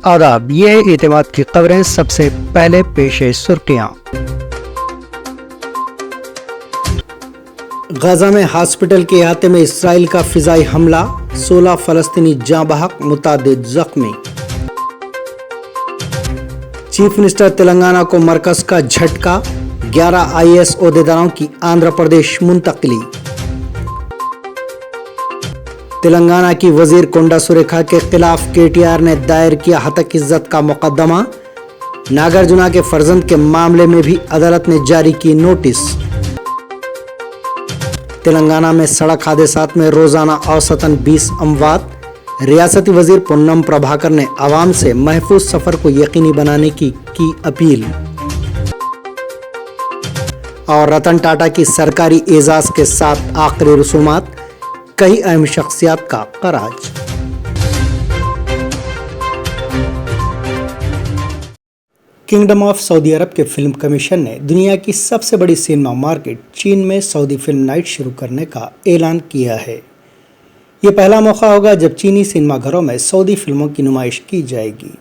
آداب، یہ ہے اعتماد کی خبریں۔ سب سے پہلے پیش سرخیاں۔ غزہ میں ہاسپٹل کے احاطے میں اسرائیل کا فضائی حملہ، 16 فلسطینی جاں بحق، متعدد زخمی۔ چیف منسٹر تلنگانہ کو مرکز کا جھٹکا، 11 IAS عہدیداروں کی آندھرا پردیش منتقلی۔ تلنگانہ کی وزیر کونڈا سریکھا کے خلاف KTR نے دائر کیا ہتک عزت کا مقدمہ، ناگرجنا کے فرزند کے معاملے میں بھی عدالت نے جاری کی نوٹس۔ تلنگانہ میں سڑک حادثات میں روزانہ اوسطاً 20 اموات، ریاستی وزیر پونم پربھاکر نے عوام سے محفوظ سفر کو یقینی بنانے کی اپیل۔ اور رتن ٹاٹا کی سرکاری اعزاز کے ساتھ آخری رسومات، کئی اہم شخصیات کا خراج۔ کنگڈم آف سعودی عرب کے فلم کمیشن نے دنیا کی سب سے بڑی سینما مارکیٹ چین میں سعودی فلم نائٹ شروع کرنے کا اعلان کیا ہے۔ یہ پہلا موقع ہوگا جب چینی سینما گھروں میں سعودی فلموں کی نمائش کی جائے گی۔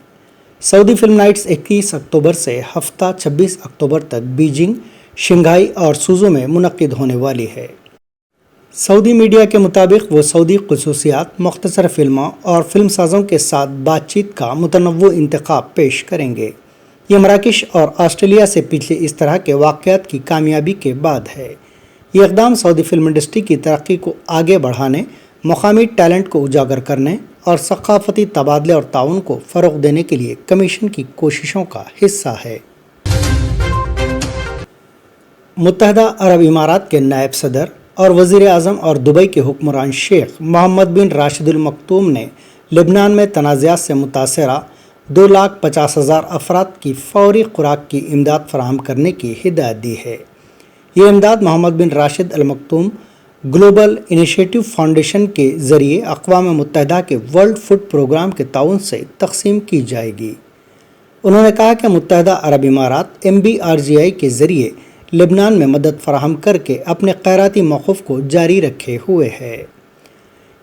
سعودی فلم نائٹس 21 اکتوبر سے ہفتہ 26 اکتوبر تک بیجنگ، شنگھائی اور سوزو میں منعقد ہونے والی ہے۔ سعودی میڈیا کے مطابق وہ سعودی خصوصیات، مختصر فلموں اور فلم سازوں کے ساتھ بات چیت کا متنوع انتخاب پیش کریں گے۔ یہ مراکش اور آسٹریلیا سے پچھلے اس طرح کے واقعات کی کامیابی کے بعد ہے۔ یہ اقدام سعودی فلم انڈسٹری کی ترقی کو آگے بڑھانے، مقامی ٹیلنٹ کو اجاگر کرنے اور ثقافتی تبادلے اور تعاون کو فروغ دینے کے لیے کمیشن کی کوششوں کا حصہ ہے۔ متحدہ عرب امارات کے نائب صدر اور وزیر اعظم اور دبئی کے حکمران شیخ محمد بن راشد ال مکتوم نے لبنان میں تنازعات سے متاثرہ 2,50,000 افراد کی فوری خوراک کی امداد فراہم کرنے کی ہدایت دی ہے۔ یہ امداد محمد بن راشد ال مکتوم گلوبل انیشیٹو فاؤنڈیشن کے ذریعے اقوام متحدہ کے ورلڈ فوڈ پروگرام کے تعاون سے تقسیم کی جائے گی۔ انہوں نے کہا کہ متحدہ عرب امارات MBRGI کے ذریعے لبنان میں مدد فراہم کر کے اپنے خیراتی موقف کو جاری رکھے ہوئے ہے۔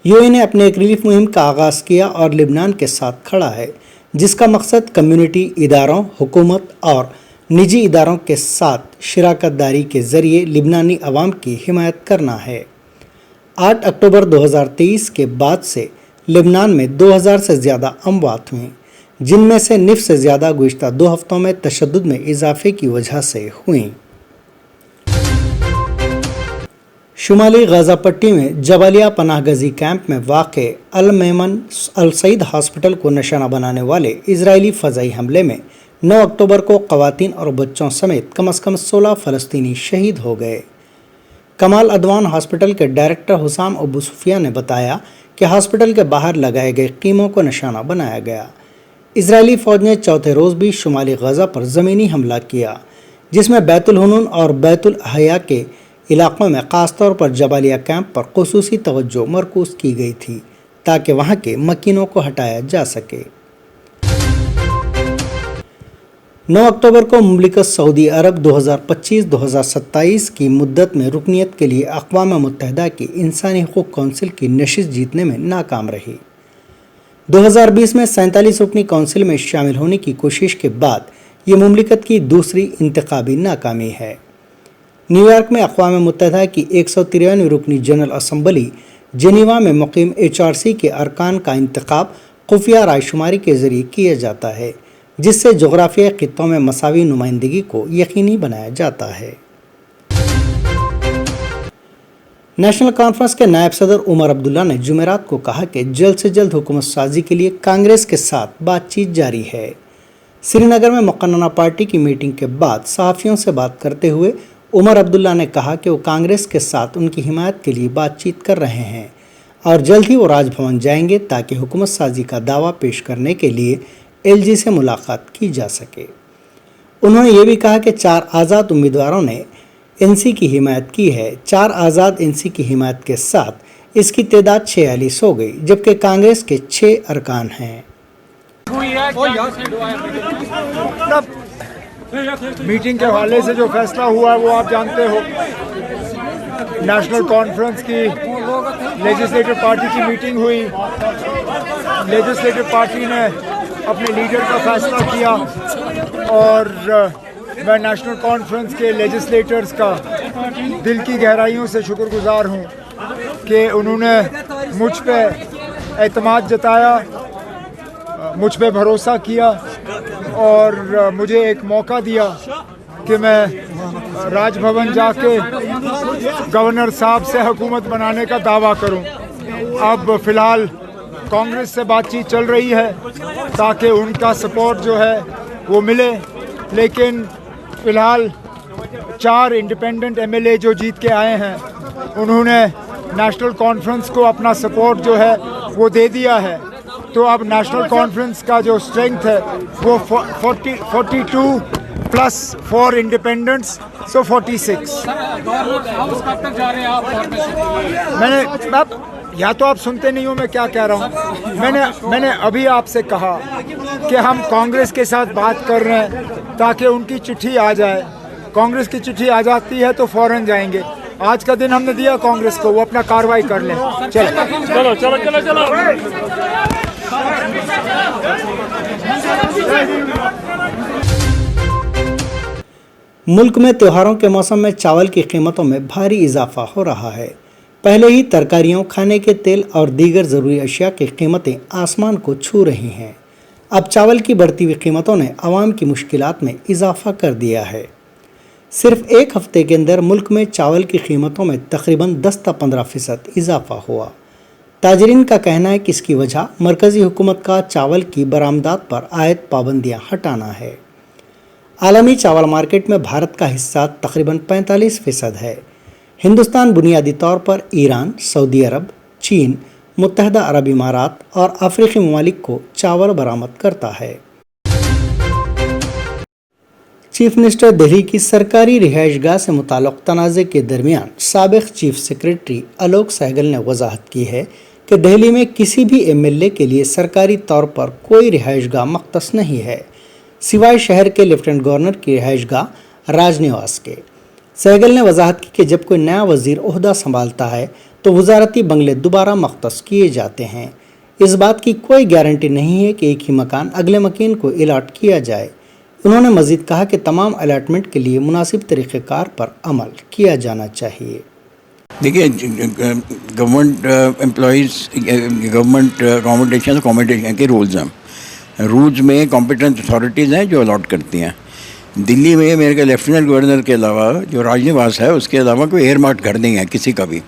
UN نے اپنے ایک ریلیف مہم کا آغاز کیا اور لبنان کے ساتھ کھڑا ہے، جس کا مقصد کمیونٹی اداروں، حکومت اور نجی اداروں کے ساتھ شراکت داری کے ذریعے لبنانی عوام کی حمایت کرنا ہے۔ 8 اکتوبر 2023 کے بعد سے لبنان میں 2000 سے زیادہ اموات ہوئیں، جن میں سے نصف سے زیادہ گزشتہ 2 ہفتوں میں تشدد میں اضافے کی وجہ سے ہوئیں۔ شمالی غزہ پٹی میں جبالیہ پناہ گزی کیمپ میں واقع المیمن السعید ہاسپٹل کو نشانہ بنانے والے اسرائیلی فضائی حملے میں 9 اکتوبر کو خواتین اور بچوں سمیت کم از کم 16 فلسطینی شہید ہو گئے۔ کمال عدوان ہاسپٹل کے ڈائریکٹر حسام ابو سفیان نے بتایا کہ ہاسپٹل کے باہر لگائے گئے خیموں کو نشانہ بنایا گیا۔ اسرائیلی فوج نے چوتھے روز بھی شمالی غزہ پر زمینی حملہ کیا، جس میں بیت الحنون اور بیت الاحیا کے علاقوں میں خاص طور پر جبالیہ کیمپ پر خصوصی توجہ مرکوز کی گئی تھی تاکہ وہاں کے مکینوں کو ہٹایا جا سکے۔ 9 اکتوبر کو مملکت سعودی عرب 2025-2027 کی مدت میں رکنیت کے لیے اقوام متحدہ کی انسانی حقوق کونسل کی نشست جیتنے میں ناکام رہی۔ 2020 میں 47 رکنی کونسل میں شامل ہونے کی کوشش کے بعد یہ مملکت کی دوسری انتخابی ناکامی ہے۔ نیو یارک میں اقوام متحدہ کی 193 رکنی جنرل اسمبلی جنیوا میں مقیم HRC کے ارکان کا انتخاب خفیہ رائے شماری کے ذریعے کیا جاتا ہے، جس سے جغرافیائی خطوں میں مساوی نمائندگی کو یقینی بنایا جاتا ہے۔ نیشنل کانفرنس کے نائب صدر عمر عبداللہ نے جمعرات کو کہا کہ جلد سے جلد حکومت سازی کے لیے کانگریس کے ساتھ بات چیت جاری ہے۔ سری نگر میں مقننہ پارٹی کی میٹنگ کے بعد صحافیوں سے بات کرتے ہوئے عمر عبداللہ نے کہا کہ وہ کانگریس کے ساتھ ان کی حمایت کے لیے بات چیت کر رہے ہیں اور جلد ہی وہ راج بھون جائیں گے تاکہ حکومت سازی کا دعویٰ پیش کرنے کے لیے LG سے ملاقات کی جا سکے۔ انہوں نے یہ بھی کہا کہ 4 آزاد امیدواروں نے NC کی حمایت کی ہے۔ 4 آزاد NC کی حمایت کے ساتھ اس کی تعداد 46 ہو گئی، جبکہ کانگریس کے 6 ارکان ہیں۔ میٹنگ کے حوالے سے جو فیصلہ ہوا وہ آپ جانتے ہو، نیشنل کانفرنس کی لیجسلیٹو پارٹی کی میٹنگ ہوئی۔ لیجسلیٹو پارٹی نے अपने लीडर का फैसला किया और मैं नेशनल कॉन्फ्रेंस के लेजिस्लेटर्स का दिल की गहराइयों से शुक्रगुजार हूँ कि उन्होंने मुझ पे एतमाद जताया, मुझ पे भरोसा किया और मुझे एक मौका दिया कि मैं राजभवन जाके गवर्नर साहब से हुकूमत बनाने का दावा करूं। अब फ़िलहाल कांग्रेस से बातचीत चल रही है ताकि उनका सपोर्ट जो है वो मिले, लेकिन फ़िलहाल 4 इंडिपेंडेंट एमएलए जो जीत के आए हैं उन्होंने नेशनल कॉन्फ्रेंस को अपना सपोर्ट जो है वो दे दिया है। तो अब नेशनल कॉन्फ्रेंस का जो स्ट्रेंथ है वो 42 प्लस 4 इंडिपेंडेंट्स, सो 46। मैंने अब या तो आप सुनते नहीं हो मैं क्या कह रहा हूँ। मैंने अभी आपसे कहा कि हम कांग्रेस के साथ बात कर रहे हैं ताकि उनकी चिट्ठी आ जाए। कांग्रेस की चिट्ठी आ जाती है तो फौरन जाएंगे। आज का दिन हमने दिया कांग्रेस को, वो अपना कार्रवाई कर लें। चलो चलो चलो चलो मुल्क में त्योहारों के मौसम में चावल की कीमतों में भारी इजाफा हो रहा है। पहले ही तरकारियों, खाने के तेल और दीगर ज़रूरी अशिया की कीमतें आसमान को छू रही हैं। अब चावल की बढ़ती हुई कीमतों ने आवाम की मुश्किलात में इजाफा कर दिया है। सिर्फ एक हफ्ते के अंदर मुल्क में चावल की कीमतों में तकरीबन 10 से 15% इजाफा हुआ। ताजरीन का कहना है कि इसकी वजह मरकज़ी हुकूमत का चावल की बरामदात पर आयद पाबंदियाँ हटाना है। आलमी चावल मार्केट में भारत का हिस्सा तकरीबन 45% है। हिंदुस्तान बुनियादी तौर पर ईरान, सऊदी अरब, चीन, मुत्तहदा अरब इमारात और अफ्रीकी ममालिक को चावल बरामद करता है। चीफ मिनिस्टर दिल्ली की सरकारी रिहाइशगाह से मुताल्लिक़ तनाज़े के दरमियान साबिक़ चीफ सेक्रेटरी आलोक सहगल ने वजाहत की है कि दिल्ली में किसी भी एमएलए के लिए सरकारी तौर पर कोई रिहाइशगाह मख्तस नहीं है, सिवाय शहर के लेफ्टिनेंट गवर्नर की रिहाइशगाह राजनिवास के। सहगल ने वजाहत की कि जब कोई नया वजीर ओहदा संभालता है तो वजारती बंगले दोबारा मख्तस किए जाते हैं। इस बात की कोई गारंटी नहीं है कि एक ही मकान अगले मकीन को अलाट किया जाए। उन्होंने मजीद कहा कि तमाम अलाटमेंट के लिए मुनासिब तरीक़ेकार पर अमल किया जाना चाहिए। देखिए, गवर्नमेंट एम्प्लॉइज़, गवर्नमेंट अकोमोडेशन के रूल्स हैं। रूल्स में कॉम्पिटेंट अथॉरिटीज़ हैं जो अलॉट करती हैं। दिल्ली में मेरे के लेफ्टिनेंट गवर्नर के अलावा जो राजनिवास है उसके अलावा कोई एयरमार्ट घर नहीं है किसी का भी।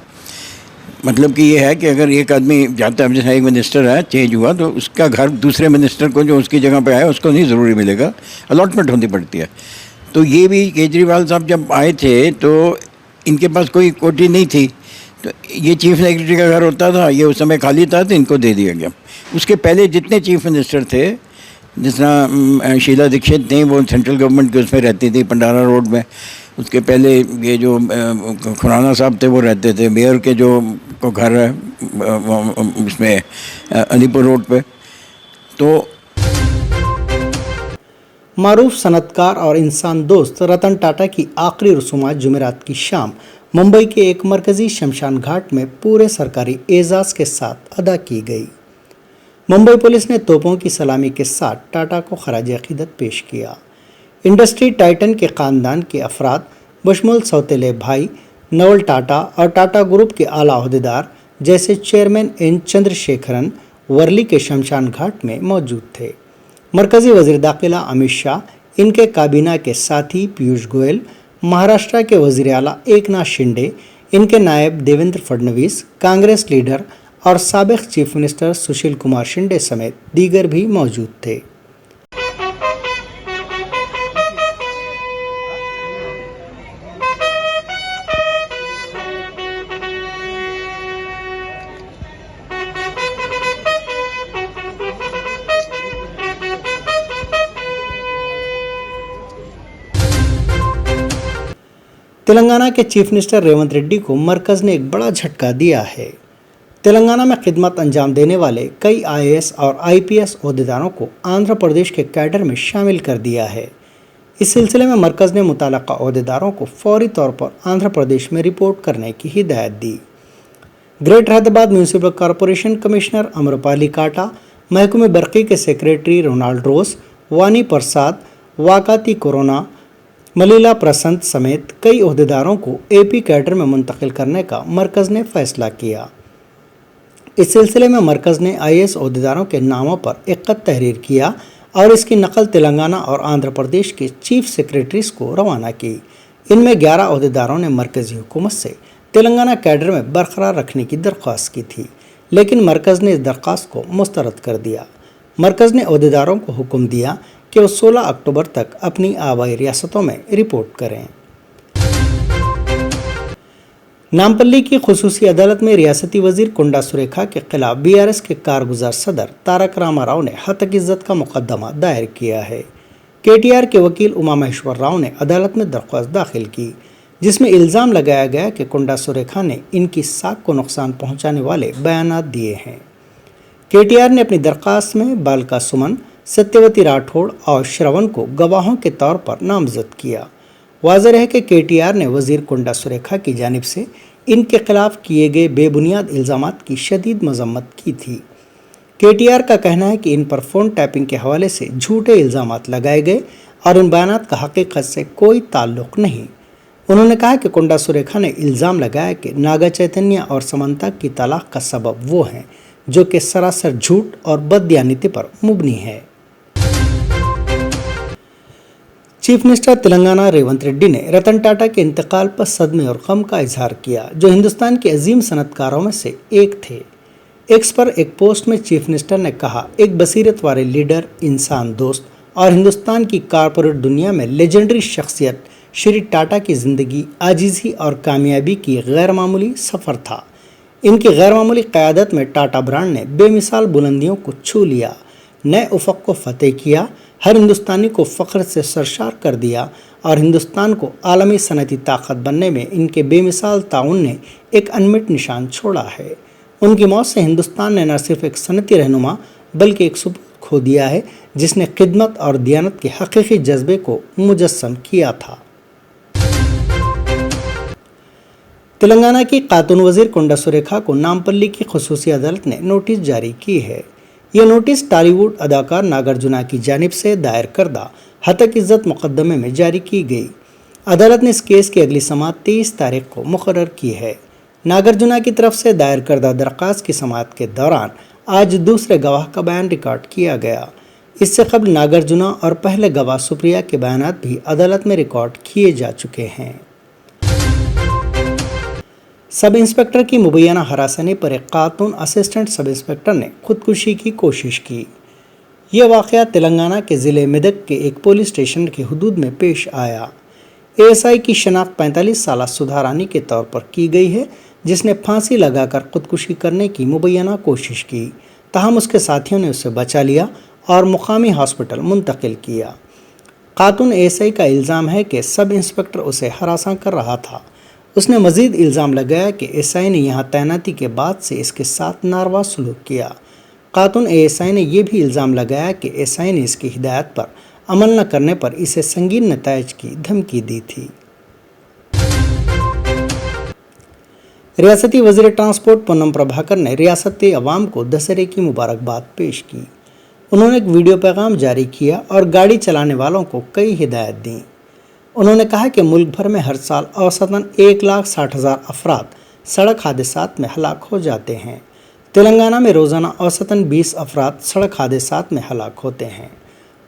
मतलब कि ये है कि अगर एक आदमी जाता है, जैसे एक मिनिस्टर है चेंज हुआ तो उसका घर दूसरे मिनिस्टर को जो उसकी जगह पे आया उसको नहीं ज़रूरी मिलेगा, अलॉटमेंट होनी पड़ती है। तो ये भी केजरीवाल साहब जब आए थे तो इनके पास कोई कोठी नहीं थी, तो ये चीफ सेक्रेटरी का घर होता था, ये उस समय खाली था तो इनको दे दिया गया। उसके पहले जितने चीफ मिनिस्टर थे, जिस तरह शीला दीक्षित थी, वो सेंट्रल गवर्नमेंट के उसमें रहती थी पंडारा रोड में। उसके पहले ये जो खुराना साहब थे वो रहते थे, मेयर के जो को घर है उसमें अलीपुर रोड पे। तो मारूफ सनतकार और इंसान दोस्त रतन टाटा की आखिरी रसूमात जुमेरात की शाम मुंबई के एक मरकज़ी शमशान घाट में पूरे सरकारी एजाज़ के साथ अदा की गई। मुंबई पुलिस ने तोपों की सलामी के साथ टाटा को खराज अक़ीदत पेश किया। इंडस्ट्री टाइटन के ख़ानदान के अफराद बशमुल सौतेले भाई नवल टाटा और टाटा ग्रुप के आला अहदेदार जैसे चेयरमैन एन चंद्रशेखरन वर्ली के शमशान घाट में मौजूद थे। मरकज़ी वज़ीर दाखिला अमित शाह, इनके काबीना के साथी पीयूष गोयल, महाराष्ट्र के वज़ीर आला एकनाथ शिंदे, इनके नायब देवेंद्र फडणवीस, कांग्रेस लीडर और साबिक़ चीफ मिनिस्टर सुशील कुमार शिंदे समेत दीगर भी मौजूद थे। तेलंगाना के चीफ मिनिस्टर रेवंत रेड्डी को मरकज़ ने एक बड़ा झटका दिया है। तेलंगाना में खिदमत अंजाम देने वाले कई आईएएस और आईपीएस ओहदेदारों को आंध्र प्रदेश के कैडर में शामिल कर दिया है। इस सिलसिले में मरकज़ ने मुताल्लिक़ा ओहदेदारों को फौरी तौर पर आंध्र प्रदेश में रिपोर्ट करने की हिदायत दी। Greater Hyderabad municipal corporation commissioner Amrapali Kata, महकमे बरकी के सेक्रेटरी रोनाल्ड रोस, वानी प्रसाद, वाकाती कोरोना, मलीला प्रसंत समेत कई ओहदेदारों को एपी कैडर में मुंतकिल करने का मरकज़ ने फैसला किया। इस सिलसिले में मरकज़ ने IAS ओहदेदारों के नामों पर एक खत तहरीर किया और इसकी नकल तेलंगाना और आंध्र प्रदेश के चीफ सेक्रेटरीज को रवाना की। इनमें 11 ओहदेदारों ने मरकज़ी हुकूमत से तेलंगाना कैडर में बरकरार रखने की दरख्वास्त की थी, लेकिन मरकज़ ने इस दरख्वास्त को मुस्तरद कर दिया। मरकज़ ने ओहदेदारों को हुक्म दिया कि वो 16 अक्टूबर तक अपनी आबाई रियासतों में रिपोर्ट करें। नामपल्ली की खुसूसी अदालत में रियासती वजीर कोंडा सुरेखा के खिलाफ BRS के कारगुजार सदर तारक रामा राव ने हतक इज्जत का मुकदमा दायर किया है। KTR के वकील उमा महेश्वर राव ने अदालत में दरख्वास्त दाखिल की, जिसमें इल्ज़ाम लगाया गया कि कोंडा सुरेखा ने इनकी साख को नुकसान पहुंचाने वाले बयानात दिए हैं। KTR ने अपनी दरख्वास्त में बालका सुमन, सत्यवती राठौड़ और श्रवण को गवाहों के तौर पर नामजद किया। वाज़ेह है कि KTR ने वज़ीर कोंडा सुरेखा की जानिब से इनके खिलाफ किए गए बेबुनियाद इल्ज़ामात की शदीद मजम्मत की थी। KTR का कहना है कि इन पर फ़ोन टैपिंग के हवाले से झूठे इल्ज़ामात लगाए गए और इन बयानात का हकीकत से कोई ताल्लुक़ नहीं। उन्होंने कहा कि कोंडा सुरेखा ने इल्ज़ाम लगाया कि नागा चैतन्य और समंता की तलाक का सबब वो हैं, जो कि सरासर झूठ और बददियानती पर मुबनी है। चीफ मिनिस्टर तेलंगाना रेवंत रेड्डी ने रतन टाटा के इंतकाल पर सदमे और गम का इजहार किया, जो हिंदुस्तान के अजीम सनतकारों में से एक थे। एक्स पर एक पोस्ट में चीफ मिनिस्टर ने कहा, एक बसीरत वाले लीडर, इंसान दोस्त और हिंदुस्तान की कारपोरेट दुनिया में लेजेंडरी शख्सियत श्री टाटा की ज़िंदगी आजिज़ी और कामयाबी की गैर मामूली सफ़र था। इनकी गैर मामूली क़यादत में टाटा ब्रांड ने बेमिसाल बुलंदियों को छू लिया, नए उफ़क़ को फतेह किया, हर हिंदुस्तानी को फ़ख्र से सरशार कर दिया और हिंदुस्तान को आलमी सनती ताकत बनने में इनके बेमिसाल ताउन ने एक अनमिट निशान छोड़ा है। उनकी मौत से हिंदुस्तान ने न सिर्फ एक सनती रहनुमा बल्कि एक सुपूत खो दिया है, जिसने खिदमत और दियानत के हकीकी जज्बे को मुजस्सम किया था। तेलंगाना की खातून वज़ीर कोंडा सुरेखा को नामपल्ली की खुसूसी अदालत ने नोटिस जारी की है। यह नोटिस टॉलीवुड अदाकार नागार्जुना की जानिब से दायर करदा हतक इज्जत मुकदमे में जारी की गई। अदालत ने इस केस की अगली समाअत 23 तारीख को मुकर्रर की है। नागार्जुना की तरफ से दायर करदा दरख्वास्त की समाअत के दौरान आज दूसरे गवाह का बयान रिकॉर्ड किया गया। इससे कबल नागार्जुना और पहले गवाह सुप्रिया के बयानात भी अदालत में रिकॉर्ड किए जा चुके हैं। सब इंस्पेक्टर की मुबैना हरासनी पर एक खातून असिस्टेंट सब इंस्पेक्टर ने खुदकुशी की कोशिश की। यह वाक़या तेलंगाना के ज़िले मेदक के एक पुलिस स्टेशन के हुदूद में पेश आया। ASI की शनाख्त 45 साला सुधा रानी के तौर पर की गई है, जिसने फांसी लगाकर खुदकुशी करने की मुबैना कोशिश की, ताहम उसके साथियों ने उसे बचा लिया और मुकामी हॉस्पिटल मुंतकिल किया। खातून ASI का इल्ज़ाम है कि सब इंस्पेक्टर उसे हरासा कर रहा था। उसने मज़ीद इल्ज़ाम लगाया कि SI ने यहाँ तैनाती के बाद से इसके साथ नारवा सलूक किया। खातून ASI ने यह भी इल्ज़ाम लगाया कि SI ने इसकी हिदायत पर अमल न करने पर इसे संगीन नताइज की धमकी दी थी। रियासती वज़ीर ट्रांसपोर्ट पूनम प्रभाकर ने रियासती अवाम को दशहरे की मुबारकबाद पेश की। उन्होंने एक वीडियो पैगाम जारी किया और गाड़ी चलाने वालों को कई हिदायत दी। उन्होंने कहा कि मुल्क भर में हर साल औसतन 1,60,000 अफराद सड़क हादसात में हलाक हो जाते हैं। तेलंगाना में रोज़ाना औसतन 20 अफराद सड़क हादसात में हलाक होते हैं।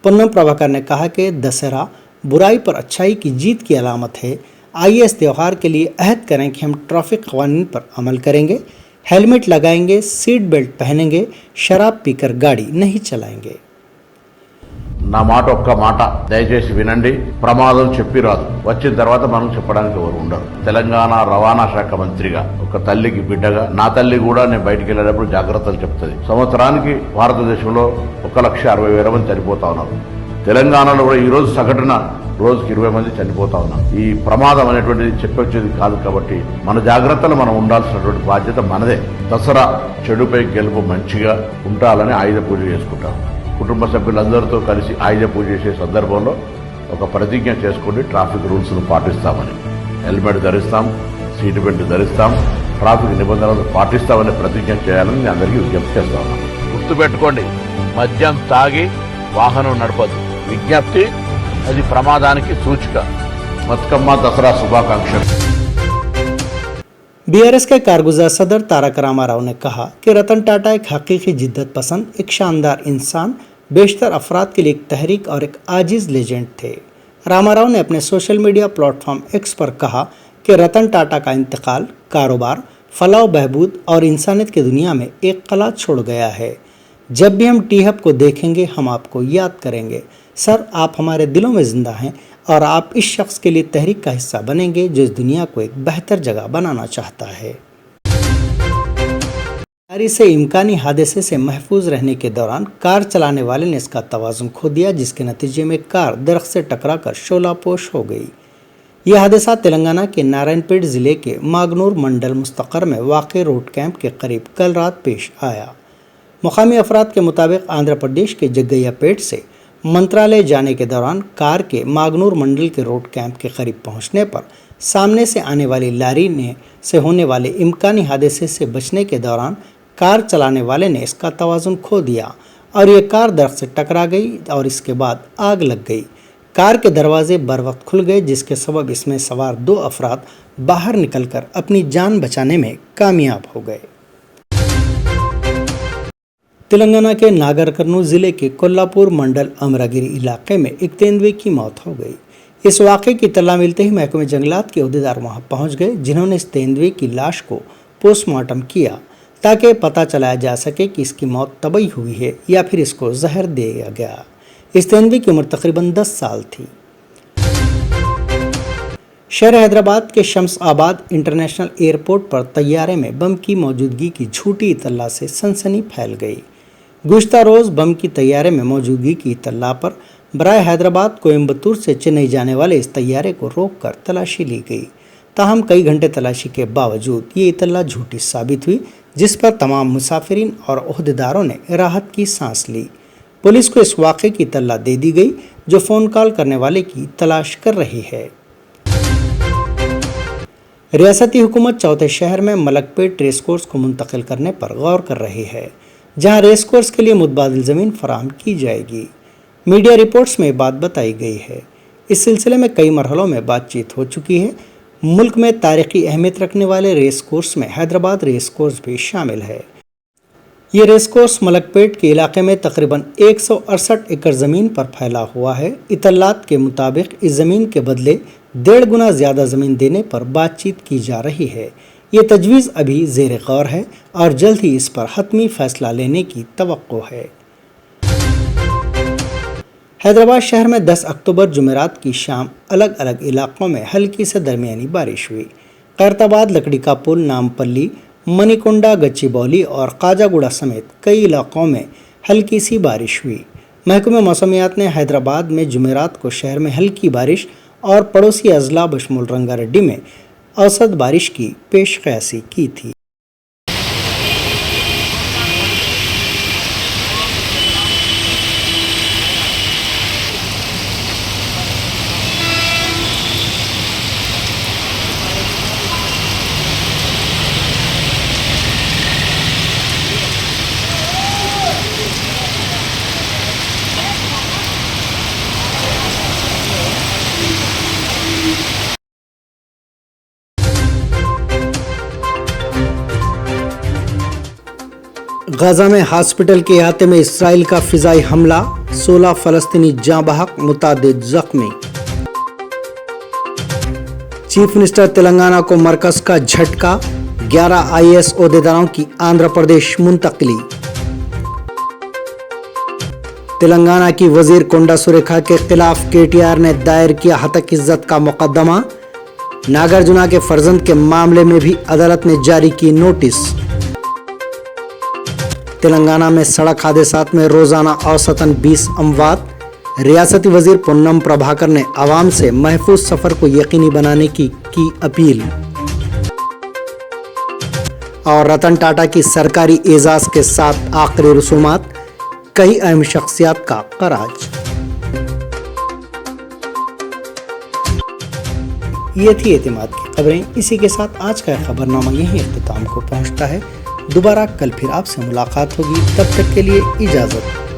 पूनम प्रभाकर ने कहा कि दशहरा बुराई पर अच्छाई की जीत की अलामत है। आइए इस त्यौहार के लिए अहद करें कि हम ट्रैफिक क़वानीन पर अमल करेंगे, हेलमेट लगाएंगे, सीट बेल्ट पहनेंगे, शराब पीकर गाड़ी नहीं चलाएंगे। నా మాట ఒక్క మాట దయచేసి వినండి. ప్రమాదం చెప్పిరాదు, వచ్చిన తర్వాత మనం చెప్పడానికి ఎవరు ఉండరు. తెలంగాణ రవాణా శాఖ మంత్రిగా, ఒక తల్లికి బిడ్డగా, నా తల్లి కూడా నేను బయటికి వెళ్ళేటప్పుడు జాగ్రత్తలు చెప్తుంది. సంవత్సరానికి భారతదేశంలో 1,60,000 మంది చనిపోతా ఉన్నారు. తెలంగాణలో కూడా ఈ రోజు సగటున రోజుకి 20 మంది చనిపోతా ఉన్నారు. ఈ ప్రమాదం అనేటువంటిది చెప్పొచ్చేది కాదు. కాబట్టి మన జాగ్రత్తలు మనం ఉండాల్సినటువంటి బాధ్యత మనదే. దసరా చెడుపై గెలుపు మంచిగా ఉండాలని ఆయుధ పూజ చేసుకుంటాం. కుటుంబ సభ్యులందరితో కలిసి ఆయుధ పూజ చేసే సందర్భంలో ఒక ప్రతిజ్ఞ చేసుకోండి, ట్రాఫిక్ రూల్స్ను పాటిస్తామని. హెల్మెట్ ధరిస్తాం, సీట్ బెల్ట్ ధరిస్తాం, ట్రాఫిక్ నిబంధనలు పాటిస్తామని ప్రతిజ్ఞ చేయాలని నేను అందరికీ విజ్ఞప్తి చేస్తా ఉన్నాను. గుర్తుపెట్టుకోండి, మద్యం తాగి వాహనం నడపదు. విజ్ఞప్తి, అది ప్రమాదానికి సూచిక. బతుకమ్మ దసరా శుభాకాంక్షలు. बीआरएस के कारगुजार सदर तारक रामाराव ने कहा कि रतन टाटा एक हकीकी जिद्दत पसंद, एक शानदार इंसान, बेशतर अफराद के लिए एक तहरीक और एक आजिज लेजेंड थे। रामाराव ने अपने सोशल मीडिया प्लेटफॉर्म एक्स पर कहा कि रतन टाटा का इंतकाल कारोबार, फलाह बहबूद और इंसानियत की दुनिया में एक कला छोड़ गया है। जब भी हम टी हब को देखेंगे हम आपको याद करेंगे। सर, आप हमारे दिलों में ज़िंदा हैं और आप इस शख्स के लिए तहरीक का हिस्सा बनेंगे जो इस दुनिया को एक बेहतर जगह बनाना चाहता है। गाड़ी से इम्कानी हादसे से महफूज रहने के दौरान कार चलाने वाले ने इसका तवाज़ुन खो दिया, जिसके नतीजे में कार दरख्त से टकराकर शोलापोश हो गई। यह हादसा तेलंगाना के नारायणपेट ज़िले के मागनूर मंडल मुस्तकर में वाक़ रोड कैंप के करीब कल रात पेश आया। मुकामी अफराद के मुताबिक आंध्र प्रदेश के जग्गैयापेट से मंत्रालय जाने के दौरान कार के मागनूर मंडल के रोड कैंप के करीब पहुंचने पर सामने से आने वाली लारी से होने वाले इम्कानी हादसे से बचने के दौरान कार चलाने वाले ने इसका तवाज़ुन खो दिया और ये कार दरख्त से टकरा गई और इसके बाद आग लग गई। कार के दरवाजे बर वक्त खुल गए, जिसके सबब इसमें सवार 2 अफराद बाहर निकलकर अपनी जान बचाने में कामयाब हो गए। तेलंगाना के नागर कर्नूल ज़िले के कोल्लापुर मंडल अमरागिरी इलाके में एक तेंदुए की मौत हो गई। इस वाक़े की इत्तला मिलते ही महकमे जंगलात के अहदेदार वहां पहुंच गए, जिन्होंने इस तेंदुए की लाश को पोस्टमार्टम किया ताकि पता चलाया जा सके कि इसकी मौत तबई हुई है या फिर इसको जहर दिया गया। इस तेंदुए की उम्र तकरीबन 10 साल थी। शहर हैदराबाद के शम्स आबाद इंटरनेशनल एयरपोर्ट पर तैयारे में बम की मौजूदगी की झूठी इत्तला से सनसनी फैल गई। गुज़िश्ता रोज़ बम की तैयारे में मौजूदगी की इत्तला पर बराए हैदराबाद कोयम्बतूर से चेन्नई जाने वाले इस तैयारे को रोककर तलाशी ली गई। ताहम कई घंटे तलाशी के बावजूद ये इत्तला झूठी साबित हुई, जिस पर तमाम मुसाफिरीन और ओहदेदारों ने राहत की सांस ली। पुलिस को इस वाक़े की इत्तला दे दी गई, जो फ़ोन कॉल करने वाले की तलाश कर रही है। रियासती हुकूमत चौथे शहर में मलकपेट रेस कोर्स को मुंतकिल करने पर गौर कर रही है, जहां रेस कोर्स के लिए मुतबादिल ज़मीन फराहम की जाएगी। मीडिया रिपोर्ट्स में बात बताई गई है। इस सिलसिले में कई मरहलों में बातचीत हो चुकी है। मुल्क में तारीखी अहमियत रखने वाले रेस कोर्स में हैदराबाद रेस कोर्स भी शामिल है। ये रेस कोर्स मलकपेट के इलाके में तकरीबन 168 एकड़ ज़मीन पर फैला हुआ है। इतलात के मुताबिक इस ज़मीन के बदले 1.5 गुना ज़्यादा ज़मीन देने पर बातचीत की जा रही है। ये तजवीज़ अभी ज़ेर गौर है और जल्द ही इस पर हतमी फैसला लेने की तवक्को है। हैदराबाद शहर में 10 अक्टूबर जुमेरात की शाम अलग अलग इलाकों में हल्की से दरमियानी बारिश हुई। खैरताबाद, लकड़ी का पुल, नामपल्ली, मनीकोंडा, गच्चीबौली और काजागुड़ा समेत कई इलाकों में हल्की सी बारिश हुई। महकमे मौसमियात ने हैदराबाद में जुमेरात को शहर में हल्की बारिश और पड़ोसी अजला बशमुल रंगारेड्डी में औसत बारिश की पेशकयासी की थी। गाजा में हॉस्पिटल के अहाते में इसराइल का फिजाई हमला, 16 फलस्तीनी जाँ बहक, मुतादिद जख्मी। चीफ मिनिस्टर तेलंगाना को मरकज का झटका, 11 IAS ओहदेदारों की आंध्र प्रदेश मुंतकली। तेलंगाना की वजीर कोंडा सुरेखा के खिलाफ KTR ने दायर किया हतक इज्जत का मुकदमा। नागार्जुना के फर्जंद के मामले में भी अदालत ने जारी की नोटिस। तेलंगाना में सड़क हादसात में रोजाना औसतन 20 अमवात। रियासती वजीर पोन्नम प्रभाकर ने आवाम से महफूज सफर को यकीनी बनाने की अपील। और रतन टाटा की सरकारी एजाज के साथ आखिरी रसूमात, कई अहम शख्सियात का खराज। ये थी एतमाद की खबरें। इसी के साथ आज का खबरनामा यहीं इख्तिताम को पहुंचता है। दोबारा कल फिर आपसे मुलाकात होगी, तब तक के लिए इजाज़त।